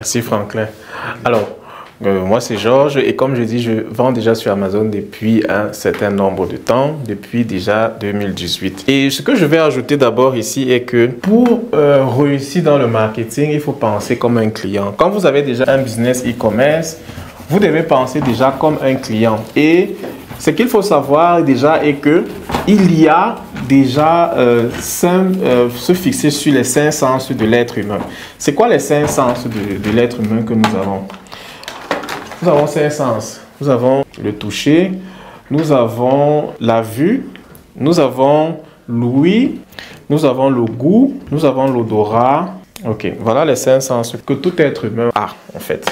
Merci Franklin. Alors, moi c'est Georges et comme je dis, je vends déjà sur Amazon depuis un certain nombre de temps, depuis déjà 2018. Et ce que je vais ajouter d'abord ici est que pour réussir dans le marketing, il faut penser comme un client. Quand vous avez déjà un business e-commerce, vous devez penser déjà comme un client. Et ce qu'il faut savoir déjà est que il y a déjà se fixer sur les 5 sens de l'être humain. C'est quoi les 5 sens de l'être humain que nous avons? Nous avons 5 sens. Nous avons le toucher, nous avons la vue, nous avons l'ouïe, nous avons le goût, nous avons l'odorat. Ok, voilà les 5 sens que tout être humain a en fait.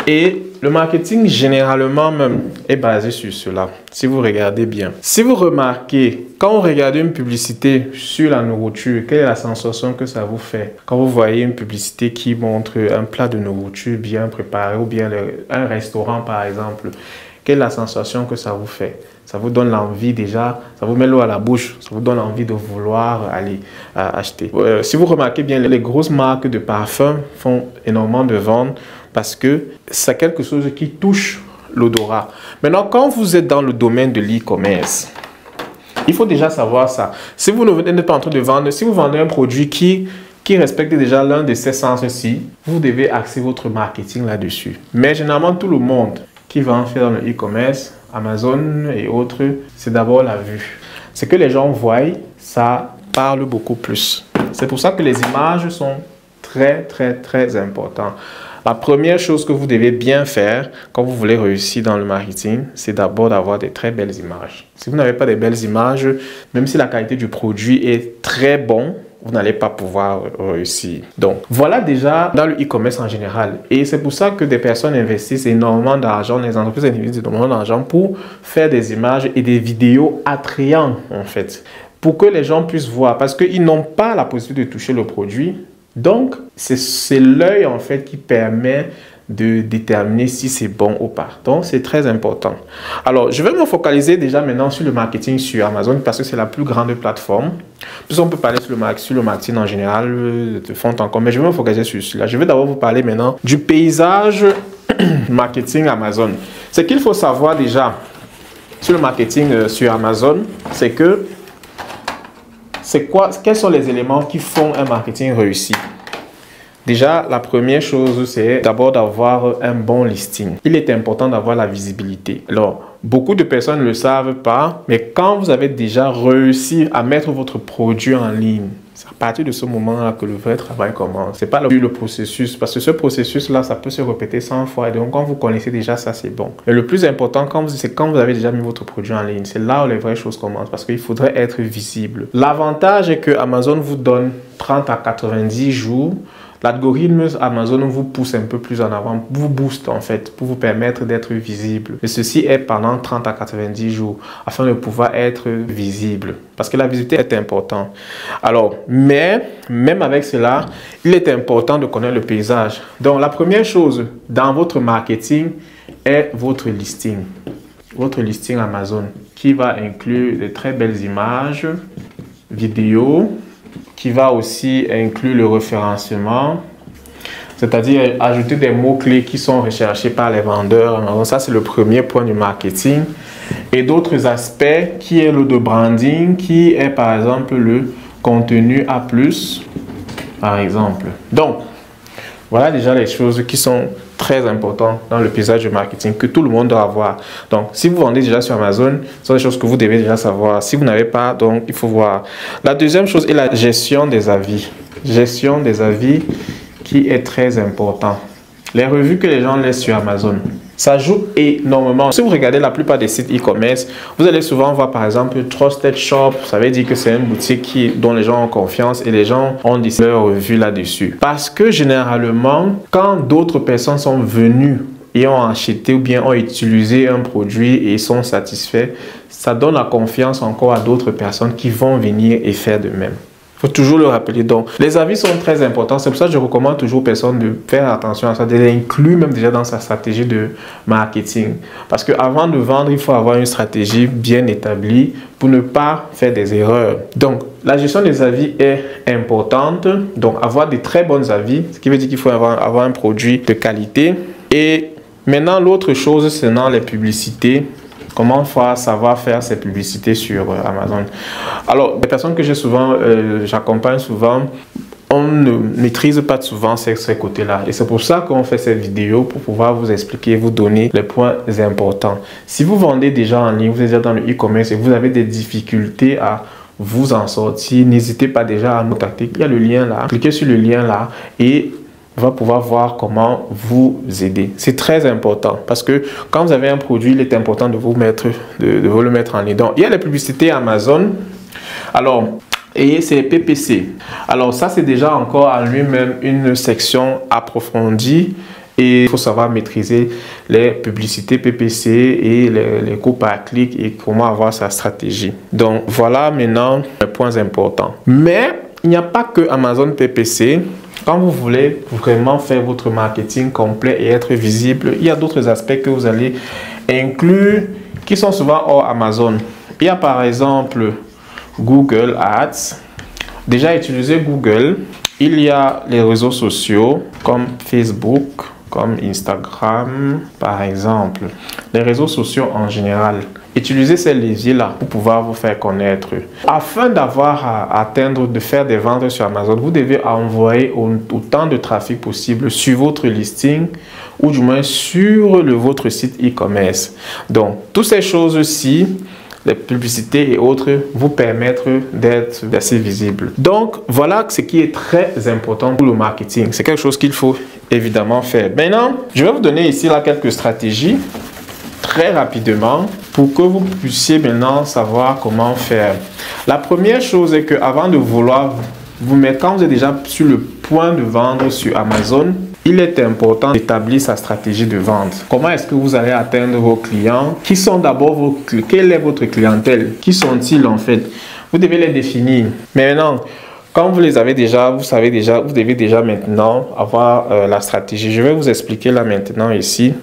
Et le marketing, généralement même, est basé sur cela, si vous regardez bien. Si vous remarquez, quand vous regardez une publicité sur la nourriture, quelle est la sensation que ça vous fait? Quand vous voyez une publicité qui montre un plat de nourriture bien préparé ou bien un restaurant par exemple, quelle est la sensation que ça vous fait? Ça vous donne l'envie déjà, ça vous met l'eau à la bouche, ça vous donne envie de vouloir aller acheter. Si vous remarquez bien, les grosses marques de parfums font énormément de ventes parce que c'est quelque chose qui touche l'odorat. Maintenant, quand vous êtes dans le domaine de l'e-commerce, il faut déjà savoir ça. Si vous n'êtes pas en train de vendre, si vous vendez un produit qui respecte déjà l'un de ces sens-ci, vous devez axer votre marketing là-dessus. Mais généralement, tout le monde qui va en faire dans le e-commerce, Amazon et autres, c'est d'abord la vue. Ce que les gens voient, ça parle beaucoup plus. C'est pour ça que les images sont très importantes. La première chose que vous devez bien faire quand vous voulez réussir dans le marketing, c'est d'abord d'avoir des très belles images. Si vous n'avez pas de belles images, même si la qualité du produit est très bonne, vous n'allez pas pouvoir réussir. Donc, voilà déjà dans le e-commerce en général. Et c'est pour ça que des personnes investissent énormément d'argent, les entreprises investissent énormément d'argent pour faire des images et des vidéos attrayantes, en fait, pour que les gens puissent voir, parce qu'ils n'ont pas la possibilité de toucher le produit. Donc, c'est l'œil, en fait, qui permet de déterminer si c'est bon ou pas. Donc, c'est très important. Alors, je vais me focaliser déjà maintenant sur le marketing sur Amazon parce que c'est la plus grande plateforme. Puisqu'on peut parler sur le marketing en général, de fond en comble, mais je vais me focaliser sur celui-là. Je vais d'abord vous parler maintenant du paysage marketing Amazon. Ce qu'il faut savoir déjà sur le marketing sur Amazon, c'est que quels sont les éléments qui font un marketing réussi? Déjà, la première chose, c'est d'abord d'avoir un bon listing. Il est important d'avoir la visibilité. Alors, beaucoup de personnes ne le savent pas, mais quand vous avez déjà réussi à mettre votre produit en ligne, c'est à partir de ce moment-là que le vrai travail commence. Ce n'est pas le processus, parce que ce processus-là, ça peut se répéter 100 fois. Et donc, quand vous connaissez déjà ça, c'est bon. Mais le plus important, c'est quand vous avez déjà mis votre produit en ligne. C'est là où les vraies choses commencent, parce qu'il faudrait être visible. L'avantage est que Amazon vous donne 30 à 90 jours. L'algorithme Amazon vous pousse un peu plus en avant, vous booste en fait, pour vous permettre d'être visible. Et ceci est pendant 30 à 90 jours, afin de pouvoir être visible. Parce que la visibilité est importante. Alors, mais même avec cela, il est important de connaître le paysage. Donc, la première chose dans votre marketing est votre listing. Votre listing Amazon, qui va inclure de très belles images, vidéos, qui va aussi inclure le référencement, c'est-à-dire ajouter des mots-clés qui sont recherchés par les vendeurs. Donc ça, c'est le premier point du marketing. Et d'autres aspects qui est le de branding, qui est par exemple le contenu A+, par exemple. Donc, voilà déjà les choses qui sont très importantes dans le paysage du marketing que tout le monde doit avoir. Donc, si vous vendez déjà sur Amazon, ce sont des choses que vous devez déjà savoir. Si vous n'avez pas, donc, il faut voir. La deuxième chose est la gestion des avis. Gestion des avis qui est très important. Les revues que les gens laissent sur Amazon, ça joue énormément. Si vous regardez la plupart des sites e-commerce, vous allez souvent voir par exemple Trusted Shop. Ça veut dire que c'est une boutique dont les gens ont confiance et les gens ont des revues là-dessus. Parce que généralement, quand d'autres personnes sont venues et ont acheté ou bien ont utilisé un produit et sont satisfaits, ça donne la confiance encore à d'autres personnes qui vont venir et faire de même. Il faut toujours le rappeler. Donc, les avis sont très importants. C'est pour ça que je recommande toujours aux personnes de faire attention à ça, de l'inclure même déjà dans sa stratégie de marketing. Parce qu'avant de vendre, il faut avoir une stratégie bien établie pour ne pas faire des erreurs. Donc, la gestion des avis est importante. Donc, avoir de très bons avis, ce qui veut dire qu'il faut avoir un produit de qualité. Et maintenant, l'autre chose, c'est dans les publicités. Comment savoir faire ces publicités sur Amazon? Alors, les personnes que j'accompagne souvent, on ne maîtrise pas souvent ces côtés-là. Et c'est pour ça qu'on fait cette vidéo, pour pouvoir vous expliquer, vous donner les points importants. Si vous vendez déjà en ligne, vous êtes déjà dans le e-commerce et vous avez des difficultés à vous en sortir, n'hésitez pas déjà à nous contacter. Il y a le lien là. Cliquez sur le lien là et on va pouvoir voir comment vous aider. C'est très important parce que quand vous avez un produit, il est important de vous le mettre en ligne. Donc, il y a les publicités Amazon. Alors, et c'est PPC. Alors ça, c'est déjà encore à lui-même une section approfondie et il faut savoir maîtriser les publicités PPC et les coûts par clic et comment avoir sa stratégie. Donc voilà maintenant les points importants. Mais il n'y a pas que Amazon PPC. Quand vous voulez vraiment faire votre marketing complet et être visible, il y a d'autres aspects que vous allez inclure qui sont souvent hors Amazon. Il y a par exemple Google Ads. Déjà utilisé Google, il y a les réseaux sociaux comme Facebook, comme Instagram par exemple. Les réseaux sociaux en général. Utilisez ces leviers-là pour pouvoir vous faire connaître. Afin d'avoir à atteindre, de faire des ventes sur Amazon, vous devez envoyer autant de trafic possible sur votre listing ou du moins sur votre site e-commerce. Donc, toutes ces choses-ci, les publicités et autres, vous permettre d'être assez visible. Donc, voilà ce qui est très important pour le marketing. C'est quelque chose qu'il faut évidemment faire. Maintenant, je vais vous donner ici là quelques stratégies très rapidement pour que vous puissiez maintenant savoir comment faire. La première chose est que avant de vouloir vous mettre, quand vous êtes déjà sur le point de vendre sur Amazon, il est important d'établir sa stratégie de vente. Comment est-ce que vous allez atteindre vos clients? Qui sont d'abord vos clients? Quelle est votre clientèle? Qui sont-ils en fait? Vous devez les définir. Mais maintenant, quand vous les avez déjà, vous savez déjà, vous devez déjà maintenant avoir la stratégie. Je vais vous expliquer là maintenant ici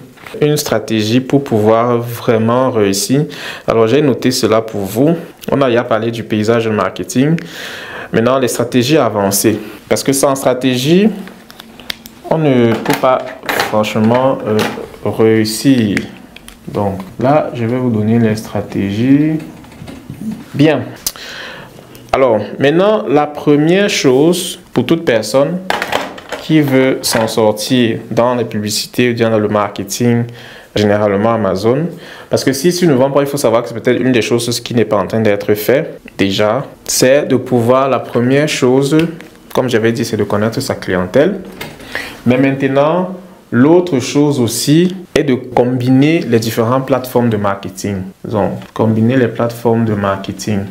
une stratégie pour pouvoir vraiment réussir. Alors, j'ai noté cela pour vous. On a déjà parlé du paysage de marketing. Maintenant, les stratégies avancées. Parce que sans stratégie, on ne peut pas franchement réussir. Donc là, je vais vous donner les stratégies. Bien. Alors, maintenant, la première chose pour toute personne qui veut s'en sortir dans les publicités ou bien dans le marketing, généralement Amazon. Parce que si tu ne vends pas, il faut savoir que c'est peut-être une des choses qui n'est pas en train d'être fait déjà. C'est de pouvoir, la première chose, comme j'avais dit, c'est de connaître sa clientèle. Mais maintenant, l'autre chose aussi est de combiner les différentes plateformes de marketing. Donc, combiner les plateformes de marketing.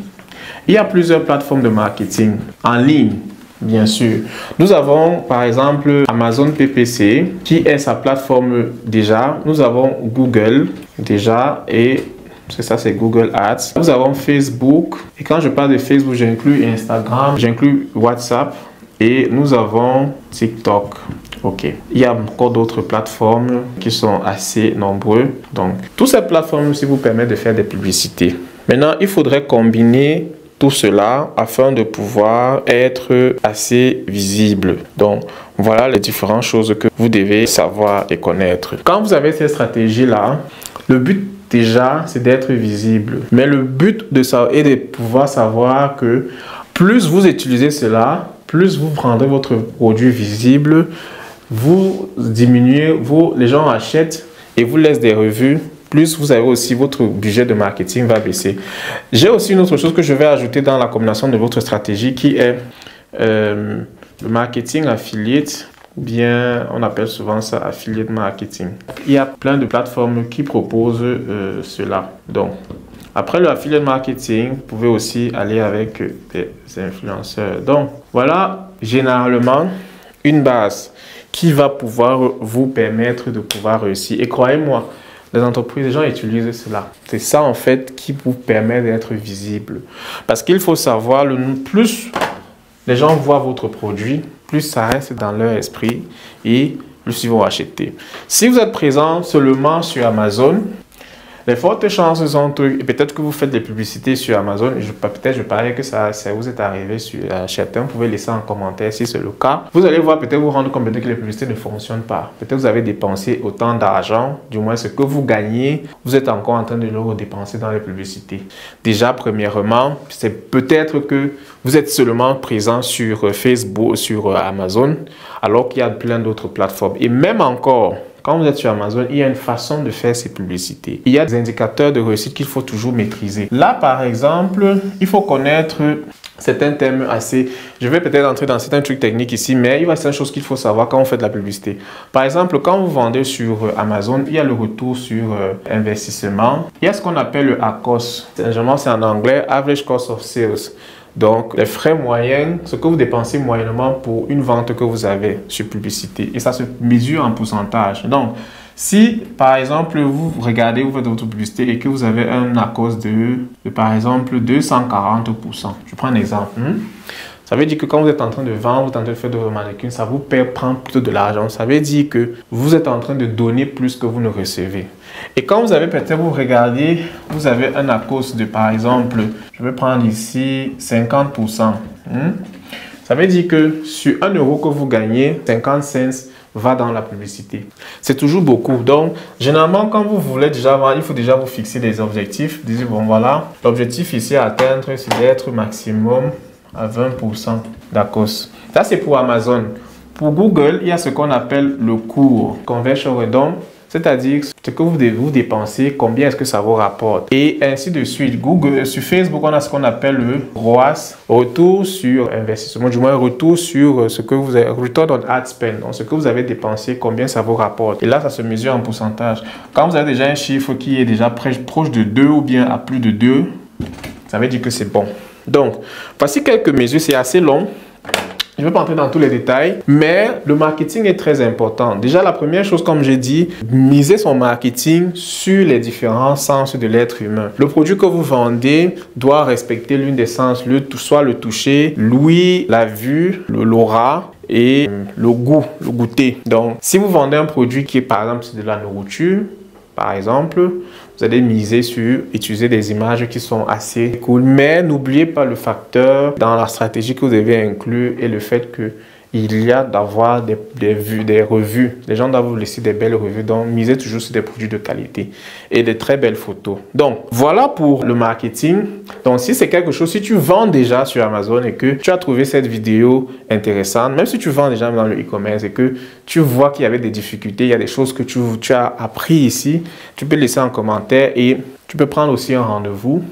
Il y a plusieurs plateformes de marketing en ligne, bien sûr. Nous avons par exemple Amazon PPC qui est sa plateforme déjà. Nous avons Google déjà et c'est ça, c'est Google Ads. Nous avons Facebook et quand je parle de Facebook, j'inclus Instagram, j'inclus WhatsApp et nous avons TikTok. Ok. Il y a encore d'autres plateformes qui sont assez nombreuses. Donc, toutes ces plateformes aussi vous permettent de faire des publicités. Maintenant, il faudrait combiner tout cela afin de pouvoir être assez visible. Donc, voilà les différentes choses que vous devez savoir et connaître. Quand vous avez cette stratégie-là, le but déjà, c'est d'être visible. Mais le but de ça est de pouvoir savoir que plus vous utilisez cela, plus vous rendrez votre produit visible, vous diminuez, les gens achètent et vous laissent des revues, plus vous avez aussi votre budget de marketing va baisser. J'ai aussi une autre chose que je vais ajouter dans la combinaison de votre stratégie qui est le marketing affiliate, ou bien on appelle souvent ça affiliate marketing. Il y a plein de plateformes qui proposent cela. Donc, après le affiliate marketing, vous pouvez aussi aller avec des influenceurs. Donc, voilà généralement une base qui va pouvoir vous permettre de pouvoir réussir. Et croyez-moi, les entreprises, les gens utilisent cela. C'est ça en fait qui vous permet d'être visible. Parce qu'il faut savoir, plus les gens voient votre produit, plus ça reste dans leur esprit et plus ils vont acheter. Si vous êtes présent seulement sur Amazon, les fortes chances sont que, et peut-être que vous faites des publicités sur Amazon, peut-être je parie que ça vous est arrivé sur certains, vous pouvez laisser en commentaire si c'est le cas. Vous allez voir, peut-être vous rendre compte que les publicités ne fonctionnent pas. Peut-être vous avez dépensé autant d'argent, du moins ce que vous gagnez, vous êtes encore en train de le redépenser dans les publicités. Déjà, premièrement, c'est peut-être que vous êtes seulement présent sur Facebook, sur Amazon, alors qu'il y a plein d'autres plateformes. Et même encore, quand vous êtes sur Amazon, il y a une façon de faire ces publicités. Il y a des indicateurs de réussite qu'il faut toujours maîtriser. Là, par exemple, il faut connaître certains thèmes assez... Je vais peut-être entrer dans certains trucs techniques ici, mais il y a certaines choses qu'il faut savoir quand on fait de la publicité. Par exemple, quand vous vendez sur Amazon, il y a le retour sur investissement. Il y a ce qu'on appelle le ACOS. Généralement, c'est en anglais, Average Cost of Sales. Donc, les frais moyens, ce que vous dépensez moyennement pour une vente que vous avez sur publicité. Et ça se mesure en pourcentage. Donc, si, par exemple, vous regardez, vous faites votre publicité et que vous avez un ACOS de par exemple, 240%. Je prends un exemple. Ça veut dire que quand vous êtes en train de vendre, vous êtes en train de faire de vos mannequins, ça vous prend plutôt de l'argent. Ça veut dire que vous êtes en train de donner plus que vous ne recevez. Et quand vous avez peut-être, vous regardez, vous avez un ACOS de, par exemple, je vais prendre ici 50%. Ça veut dire que sur 1 euro que vous gagnez, 50 cents va dans la publicité. C'est toujours beaucoup. Donc, généralement, quand vous voulez déjà vendre, il faut déjà vous fixer des objectifs. Dites, bon, voilà, l'objectif ici à atteindre, c'est d'être maximum à 20% d'ACOS. Ça, c'est pour Amazon. Pour Google, il y a ce qu'on appelle le coût, conversion rate, c'est-à-dire ce que vous dépensez, combien est-ce que ça vous rapporte. Et ainsi de suite. Google, sur Facebook, on a ce qu'on appelle le ROAS, retour sur investissement, du moins retour sur ce que vous avez, return on ad spend, donc ce que vous avez dépensé, combien ça vous rapporte. Et là, ça se mesure en pourcentage. Quand vous avez déjà un chiffre qui est déjà proche de 2 ou bien à plus de 2, ça veut dire que c'est bon. Donc, voici quelques mesures, c'est assez long. Je ne vais pas entrer dans tous les détails, mais le marketing est très important. Déjà, la première chose, comme j'ai dit, miser son marketing sur les différents sens de l'être humain. Le produit que vous vendez doit respecter l'une des sens, soit le toucher, l'ouïe, la vue, l'aura et le goût, le goûter. Donc, si vous vendez un produit qui est, par exemple, de la nourriture, par exemple, vous allez miser sur utiliser des images qui sont assez cool. Mais n'oubliez pas le facteur dans la stratégie que vous devez inclure et le fait que il y a d'avoir des revues. Les gens doivent vous laisser des belles revues. Donc, misez toujours sur des produits de qualité et des très belles photos. Donc, voilà pour le marketing. Donc, si c'est quelque chose, si tu vends déjà sur Amazon et que tu as trouvé cette vidéo intéressante, même si tu vends déjà dans le e-commerce et que tu vois qu'il y avait des difficultés, il y a des choses que tu as appris ici, tu peux laisser en commentaire et tu peux prendre aussi un rendez-vous.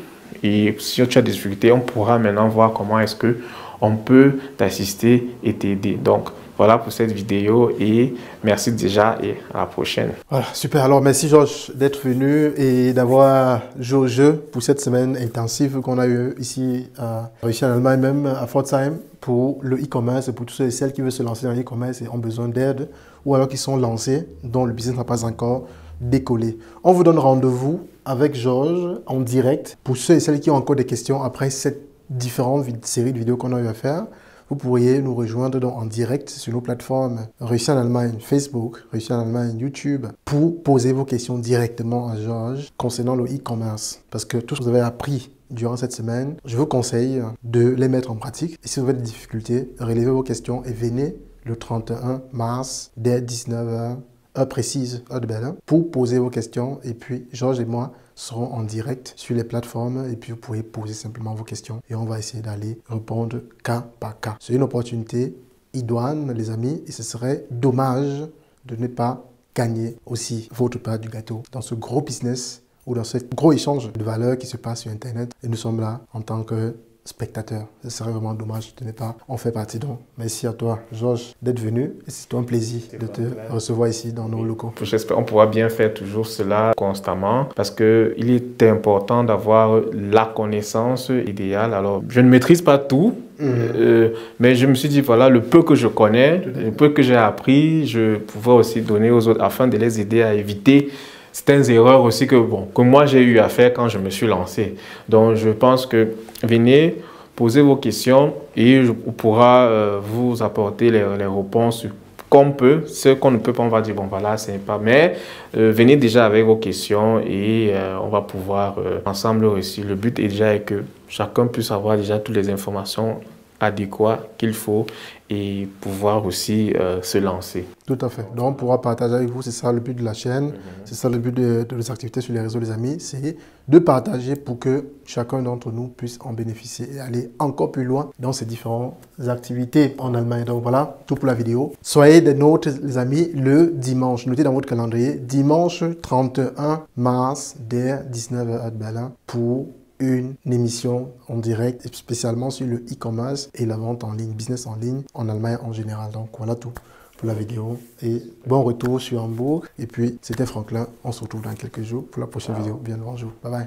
Et si tu as des difficultés, on pourra maintenant voir comment est-ce que on peut t'assister et t'aider. Donc, voilà pour cette vidéo et merci déjà et à la prochaine. Voilà, super. Alors, merci Georges d'être venu et d'avoir joué au jeu pour cette semaine intensive qu'on a eu ici à Russie en Allemagne, même à Pforzheim, pour le e-commerce, pour tous ceux et celles qui veulent se lancer dans l'e-commerce et ont besoin d'aide ou alors qui sont lancés, dont le business n'a pas encore décollé. On vous donne rendez-vous avec Georges en direct pour ceux et celles qui ont encore des questions après cette différentes séries de vidéos qu'on a eu à faire. Vous pourriez nous rejoindre donc en direct sur nos plateformes Russie en Allemagne, Facebook, Russie en Allemagne, YouTube, pour poser vos questions directement à Georges concernant le e-commerce. Parce que tout ce que vous avez appris durant cette semaine, je vous conseille de les mettre en pratique. Et si vous avez des difficultés, relevez vos questions et venez le 31 mars dès 19 h, heure précise, heure de Berlin, pour poser vos questions. Et puis, Georges et moi seront en direct sur les plateformes et puis vous pourrez poser simplement vos questions et on va essayer d'aller répondre cas par cas. C'est une opportunité idoine, les amis, et ce serait dommage de ne pas gagner aussi votre part du gâteau dans ce gros business ou dans ce gros échange de valeurs qui se passe sur Internet. Et nous sommes là en tant que spectateurs. Ce serait vraiment dommage de ne pas en faire partie. Donc, merci à toi, Georges, d'être venu. C'est un plaisir de te recevoir ici dans nos locaux. J'espère qu'on pourra bien faire toujours cela constamment parce qu'il est important d'avoir la connaissance idéale. Alors, je ne maîtrise pas tout, mais je me suis dit, voilà, le peu que je connais, le peu que j'ai appris, je pouvais aussi donner aux autres afin de les aider à éviter certaines erreurs aussi que moi j'ai eu à faire quand je me suis lancé. Donc je pense que venez, posez vos questions et on pourra vous apporter les réponses qu'on peut. Ce qu'on ne peut pas, on va dire, bon voilà, c'est pas. Mais venez déjà avec vos questions et on va pouvoir ensemble réussir. Le but est déjà que chacun puisse avoir déjà toutes les informations adéquates qu'il faut et pouvoir aussi se lancer. Tout à fait. Donc, on pourra partager avec vous, c'est ça le but de la chaîne, c'est ça le but de nos activités sur les réseaux, les amis, c'est de partager pour que chacun d'entre nous puisse en bénéficier et aller encore plus loin dans ces différentes activités en Allemagne. Donc voilà, tout pour la vidéo. Soyez des nôtres, les amis, le dimanche. Notez dans votre calendrier, dimanche 31 mars dès 19h à Berlin pour une émission en direct spécialement sur le e-commerce et la vente en ligne, business en ligne en Allemagne en général. Donc voilà tout pour la vidéo et bon retour sur Hambourg. Et puis c'était Franklin, on se retrouve dans quelques jours pour la prochaine vidéo. Bien le bonjour, bye bye.